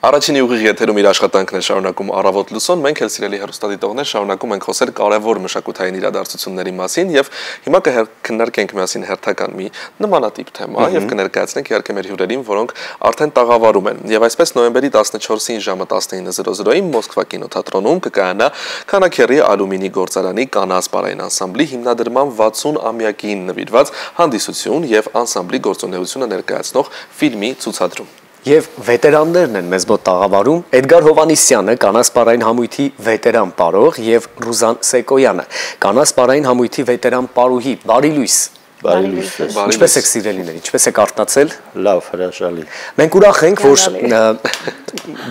Առաջին ուղիղ եթերում իր աշխատանքն է շարունակում Առավոտ լուսոն, մենք էլ սիրելի հեռուստադիտողներ շարունակում ենք խոսել կարևոր մշակութային իրադարձությունների մասին եւ հիմա կքննարկենք միասին հերթական մի նմանատիպ թեմա եւ կներկայացնենք իհարկե մեր հյուրերին, որոնք արդեն տաղավարում են։ Եվ այսպես նոյեմբերի 14-ին ժամը 19:00-ին Մոսկվա կինոթատրոնում կկայանա Քանաքեռի ալումինի գործարանի Կանաս պարային անսամբլի հիմնադրման 60-ամյակին նվիրված հանդիսություն եւ անսամբլի գործունեությունը ներկայացնող ֆիլմի ցուցադրում։ Եվ վետերաններն են մեզ մոտ տաղավարում Էդգար Հովանիսյանը, Կանաս պարային համույթի վետերան պարող եւ Ռուզան Սեկոյանը, Կանաս պարային համույթի վետերան պարուհի, բարի լույս։ Ինչպես եք սիրելիներ, ինչպես եք արթնացել։ Լավ, հրաշալի։ Մենք ուրախ ենք, որ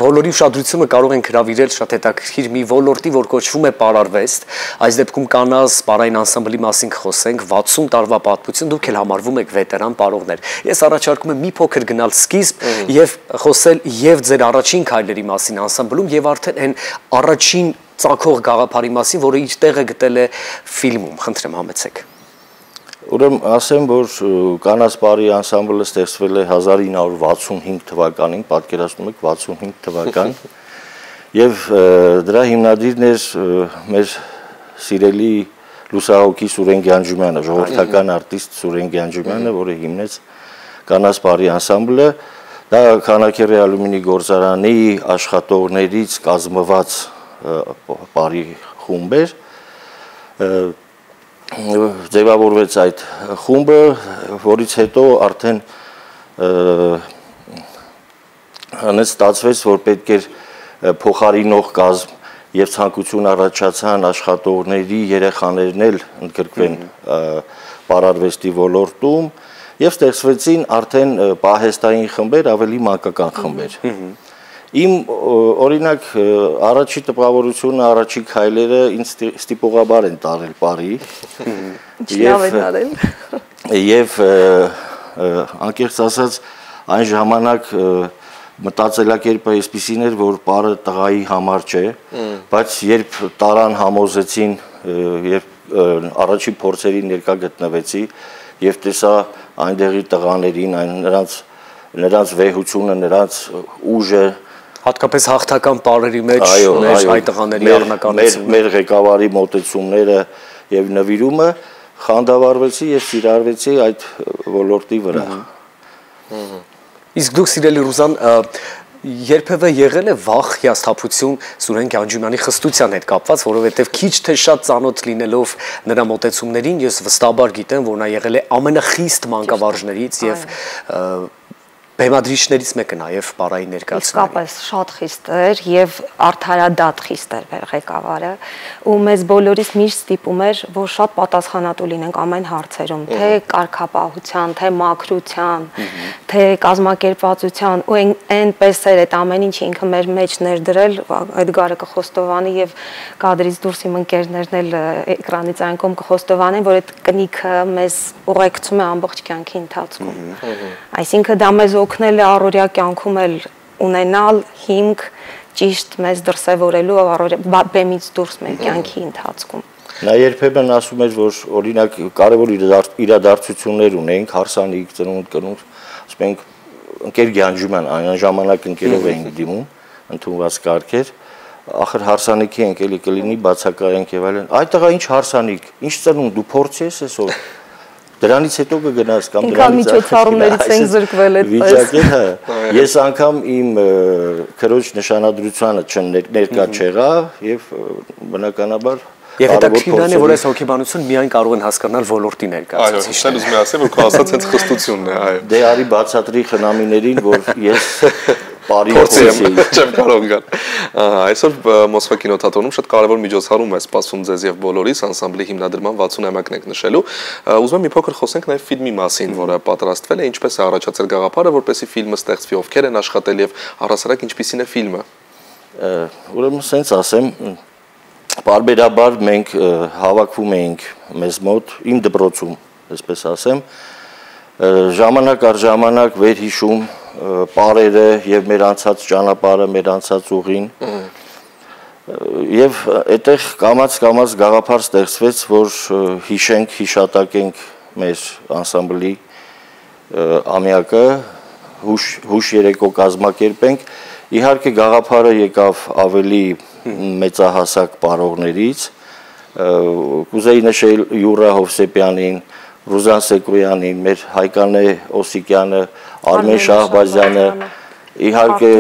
բոլորի ուշադրությունը կարող ենք հրավիրել շատ հետաքրքիր մի ոլորտի, որ կոչվում է պարարվեստ։ Այս դեպքում Կանաս պարային անսամբլի մասին կխոսենք, 60 տարվա պատմություն, դուք էլ համարվում եք վետերան պարողներ։ Ես առաջարկում եմ մի փոքր գնալ սկիզբ եւ խոսել եւ ձեր առաջին քայլերի մասին անսամբլում եւ արդեն այն առաջին ծագող գաղափարի մասին, որը իր տեղը գտել է ֆիլմում։ Խնդրեմ, համեցեք։ Ուրեմն ասեմ, որ Կանաս պարի անսամբլը ստեղծվել է 1965 թվականին, պատկերացնում եք 65 թվական, եւ դրա հիմնադիրն էր մեր սիրելի լուսահոգի Սուրեն Գյանջումյանը, ժողովրդական արտիստ Սուրեն Գյանջումյանը, որը հիմնեց Կանաս պարի անսամբլը, դա Քանաքեռի ալումինի գործարանի աշխատողներից կազմված պարի խումբ էր, ձևավորվեց այդ խումբը, որից հետո արդեն ստացվեց, որ պետք էր փոխարինող կազմ եւ ցանկություն առաջացան աշխատողների երեխաներն էլ ընդգրկվեն պարարվեստի ոլորտում եւ ստեղծվեցին արդեն պահեստային խմբեր, ավելի մանկական խմբեր։ Իմ օրինակ առաջի տպավորությունը, առաջի քայլերը ինձ ստիպողաբար են տարել պարի։ Լավ են արել։ Եվ անկեղծ ասած այն ժամանակ մտածելակերպը այսպիսին էր, որ պարը տղայի համար չէ, բայց երբ տարան համոզեցին, երբ առաջի փորձերի ներկա գտնվեցի եւ տեսա այնտեղի տղաներին, նրանց վեհությունը, նրանց ուժը, հատկապես հաղթական պարերի մեջ մեր հայ տղաների առնականությունը, մեր ղեկավարի մոտեցումները եւ նվիրումը խանդավառվեցի եւ սիրարվեցի այդ ոլորտի վրա։ Իսկ դուք սիրելի Ռուզան, երբևէ եղել է վախ, հիասթափություն Սուրեն Գյանջումյանի խստության հետ կապված, որովհետև քիչ թե շատ ծանոթ լինելով նրա մոտեցումներին, ես վստահաբար գիտեմ, որ նա եղել է ամենախիստ մանկավարժներից եւ բեմադրիչներից մեկը նաև պարային ներկայացուցիչ։ Իսկապես շատ խիստ էր եւ արդարադատ խիստ էր ղեկավարը, ու մեզ բոլորիս միշտ ստիպում էր, որ շատ պատասխանատու լինենք ամեն հարցերում, թե կարգապահության, թե մաքրության, թե կազմակերպվածության, ու այնպես էր այդ ամեն ինչ ինքը մեր մեջ ներդրել, Էդգարը կխոստովանի եւ կադրից դուրս իմ ընկերներն էլ էկրանից այն կողմ կխոստովանեն, որ այդ կնիքը մեզ ուղեկցում է ամբողջ կյանքի ընթացքում։ Այսինքն դա մեզ օգնել է առօրյա կյանքում էլ ունենալ հիմք ճիշտ մեզ դրսևորելու բեմից դուրս մեր կյանքի ընթացքում։ Նա երբեմն ասում էր, որ օրինակ կարևոր իրադարձություններ ունենք, հարսանիք, ծնունդ, ասում ենք ընկեր Գյանջումյան, այն ժամանակ ընկերով էինք դիմում, ընդունված կարգեր, ախր հարսանիքի ենք էլի կլինի, բացակայենք եւ այլն։ Այդ տղա ինչ հարսանիք, ինչ ծնունդ, դու փորձի ես այսօր։ Դրանից հետո կգնաս կամ դրանից միջոցառումներից ենք զրկվել այդպես։ Ես անգամ իմ քրոջ նշանադրությանը չներկա չեղա եւ բնականաբար եւ հետաքրքիրն է, որ այս հոգեբանությունը միայն կարող են հասկանալ ոլորտի ներկայացուցիչները։ Այո, ուզում եմ ասել, որ քո ասած հենց խստությունն է, այո։ Դե արի բացատրի խնամիներին, որ ես բարի չեմ կարող գալ։ Այսօր Մոսկվա կինոթատրոնում շատ կարևոր միջոցառում է սպասում ձեզ եւ բոլորիս անսամբլի հիմնադրման 60-ամյակն եք նշելու։ Ուզում եմ մի փոքր խոսենք նաեւ ֆիլմի մասին, որը պատրաստվել է, ինչպես է առաջացել գաղափարը, որպեսզի ֆիլմը ստեղծվի, ովքեր են աշխատել եւ առհասարակ ինչպիսին է ֆիլմը։ Ուրեմն սենց ասեմ, բարբերաբար մենք հավաքվում էինք մեզ մոտ իմ դպրոցում, այսպես ասեմ, ժամանակ առ ժամանակ վերհիշում պարերը եւ մեր անցած ճանապարհը, մեր անցած ուղին եւ այդտեղ կամաց գաղափար ստեղծվեց, որ հիշենք, հիշատակենք մեր անսամբլի ամյակը, հուշ երեկո կազմակերպենք Իհարկե գաղափարը եկավ ավելի մեծահասակ պարողներից, կուզեի նշել Յուրա Հովսեփյանին, Ռուզան Սեկոյանին, մեր Հայկանե Օսիկյանը, Արմեն Շահբազյանը, իհարկե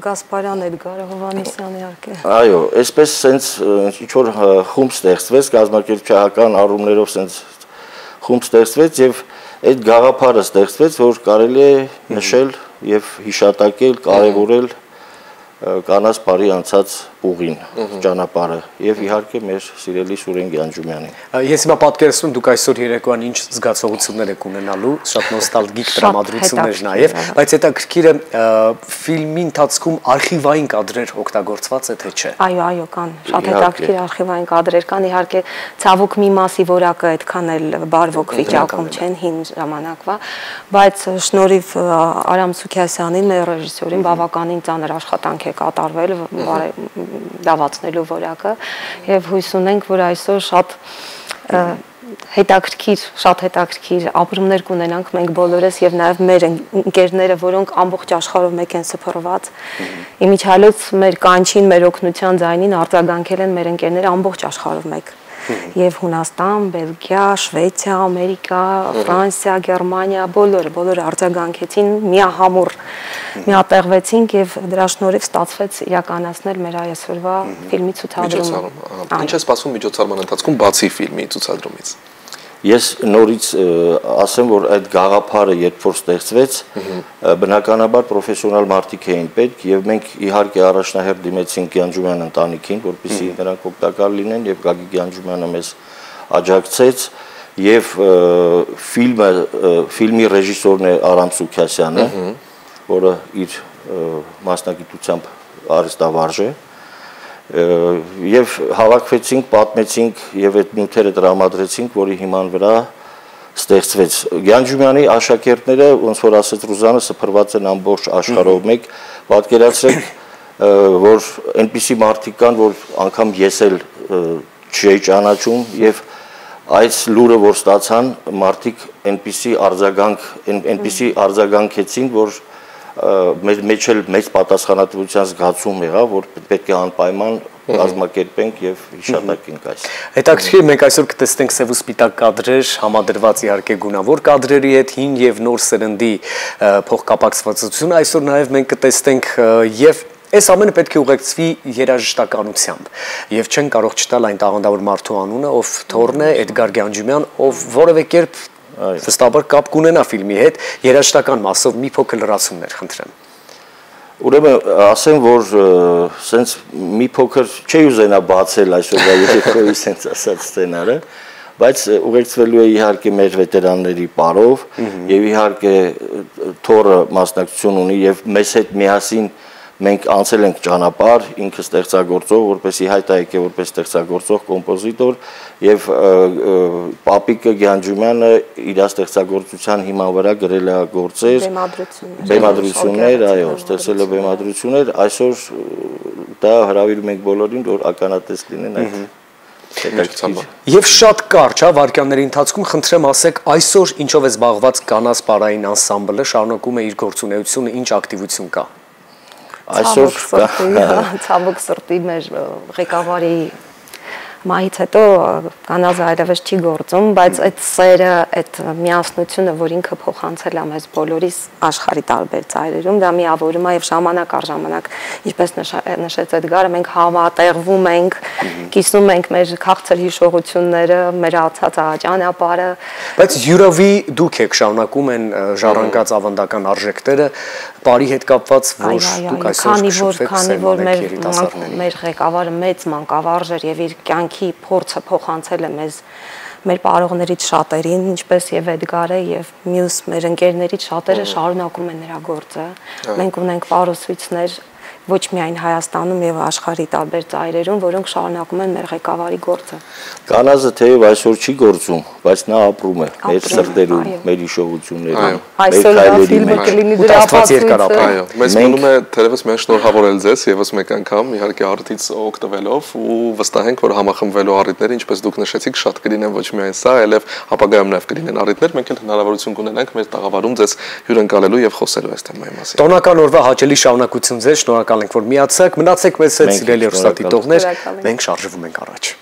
Գասպարյան Էդգարը Հովանեսյանը իհարկե։ Այո, այսպես sense ինչ որ խումբ ստեղծվեց, կազմակերպչական առումներով sense խումբ ստեղծվեց եւ այդ գաղափարը ստեղծվեց, որ կարելի է նշել եւ հիշատակել, կարեւորել կանանց բարի անցած ուղին, ճանապարհը եւ իհարկե մեր սիրելի Սուրեն Գյանջումյանին։ Ես հիմա պատկերացնում դուք այսօր երեկոյան ինչ զգացողություններ եք ունենալու, շատ նոստալգիկ տրամադրություններ նաեւ, բայց հետաքրքիրը ֆիլմի ընթացքում արխիվային կադրեր օգտագործված է թե չէ։ Այո, կան, շատ հետաքրքիր արխիվային կադրեր կան, իհարկե ցավոք մի մասի որակը այդքան էլ բարվոք վիճակում չեն հին ժամանակվա, բայց շնորհիվ Արամ Սուքիասյանին, մեր ռեժիսորին բավականին ծանր աշխատանք է կատարվել լավացնելու որակը եւ հույս ունենք, որ այսօր շատ հետաքրքիր ապրումներ կունենանք մենք բոլորս եւ նաեւ մեր ընկերները, որոնք ամբողջ աշխարհով մեկ են սփռված։ Իմիջիալոց մեր կանչին, մեր օգնության ձայնին արձագանքել են մեր ընկերները ամբողջ աշխարհով մեկ։ Եվ Հունաստան, Բելգիա, Շվեյցիա, Ամերիկա, Ֆրանսիա, Գերմանիա, բոլորը արձագանքեցին, միատեղվեցինք եւ դրա շնորհիվ ստացվեց իրականացնել մեր այսօրվա ֆիլմի ցուցադրումը։ Ինչ է սպասվում միջոցառման ընթացքում բացի ֆիլմի ցուցադրումից։ Ես նորից ասեմ, որ այդ գաղափարը երբ որ ստեղծվեց, բնականաբար պրոֆեսիոնալ մարդիկ էին պետք եւ մենք իհարկե առաջնահերթ դիմեցինք Գյանջումյան ընտանիքին, որպեսզի նրանք օգտակար լինեն եւ Գագիկ Գյանջումյանը մեզ աջակցեց եւ ֆիլմի ռեժիսորն է Արամ Սուքիասյանը, որը իր մասնագիտությամբ արհեստավարժ է։ Եվ հավաքվեցինք, պատմեցինք եւ այդ նյութերը տրամադրեցինք, որի հիման վրա ստեղծվեց։ Գյանջումյանի աշակերտները, ոնց որ ասեց Ռուզանը, սփռված են ամբողջ աշխարհով մեկ, պատկերացրեք, որ այնպիսի մարդիկ կան, որ անգամ ես էլ չէի ճանաչում եւ այս լուրը որ ստացան, մարդիկ այնպիսի արձագանքեցին, որ մեր մեջ էլ մեծ պատասխանատվության զգացում եղավ, որ պետք է անպայման կազմակերպենք եւ հիշատակենք այս։ Հետաքրքիր մենք այսօր կտեսնենք սև ու սպիտակ կադրեր, համադրված իհարկե գունավոր կադրերի հետ, հին եւ նոր սերնդի փոխկապակցվածություն, այսօր նաեւ մենք կտեսնենք եւ այս ամենը պետք է ուղեկցվի երաժշտականությամբ եւ չեն կարող չտալ այն տաղանդավոր մարդու անունը, ով Թորն է, Էդգար Գյանջումյան, ով որևէ կերպ վստահաբար կապ կունենա ֆիլմի հետ, երաժշտական մասով մի փոքր լրացումներ խնդրեմ։ Ուրեմն ասեմ, որ սենց մի փոքր չի ուզենա բացել այսօրվա երեկոյի սենց ասած սցենարը, բայց ուղեկցվելու է իհարկե մեր վետերանների պարով եւ իհարկե Թորը մասնակցություն ունի եւ մեզ հետ միասին մենք անցել ենք ճանապարհ, ինքը ստեղծագործող, որպեսի հայտ է եկել որպես ստեղծագործող կոմպոզիտոր եւ Պապիկը Գյանջումյանը իր ստեղծագործության հիման վրա գրել է գործեր, բեմադրություններ, այո, ստեղծել է բեմադրություններ, այսօր դա հրավիրում ենք բոլորին, որ ականատես լինեն այդ Եվ շատ կարճ, վարքյանների ընթացքում խնդրեմ ասեք, այսօր ինչով է զբաղված Կանանց պարային անսամբլը, շարունակում է իր գործունեությունը, ինչ ակտիվություն կա։ Ցավոք սրտի մեր ղեկավարի մահից հետո Կանանց այլևս չի գործում, բայց այդ սերը, այդ միասնությունը, որ ինքը փոխանցել է մեզ բոլորիս աշխարհի տարբեր ծայրերում, դա միավորում է եւ ժամանակ առ ժամանակ, ինչպես նշեց Էդգարը, մենք հավատեղվում ենք, կիսում ենք մեր քաղցր հիշողությունները, մեր ացած ճանապարհը։ Բայց յուրովի դուք եք շարունակում են ժառանգած ավանդական արժեքները, բարի հետ կապված, որ դուք այսօր կշփվեք, քանի որ մեր ղեկավարը մեծ մանկավարժ էր եւ իր կյանքի փորձը փոխանցել է մեզ մեր պարողներից շատերին, ինչպես եւ Էդգարը եւ մյուս մեր ընկերներից շատերը շարունակում են նրա գործը։ Մենք ունենք պարուսույցներ ոչ միայն Հայաստանում եւ աշխարհի տարբեր ծայրերում, որոնք շարունակում են մեր ղեկավարի գործը։ Կանազը թեև այսօր չի գործում, բայց նա ապրում է մեր սրտերում, մեր հիշողություններում, այսօր դա ֆիլմը կլինի դրա ապացույցը։ Այո, մեզ մնում է թերևս մենք շնորհավորել ձեզ եւս մեկ անգամ, իհարկե առիթից օգտվելով ու վստահ ենք, որ համախմբվելու առիթները, ինչպես դուք նշեցիք, շատ կլինեն ոչ միայն սա, այլև ապագայում նաեւ կլինեն առիթներ, մենք էլ հնարավորություն կունենանք մեր տաղավարում ձեզ հյուրընկալելու եւ խոսելու այս թեմայի մասին։ Տոնական օրվա հաճելի շարունակություն ձեզ, շնորհակալ շնորհակալ ենք, որ միացաք, մնացեք մեզ հետ, սիրելի հեռուստադիտողներ, մենք շարժվում ենք առաջ։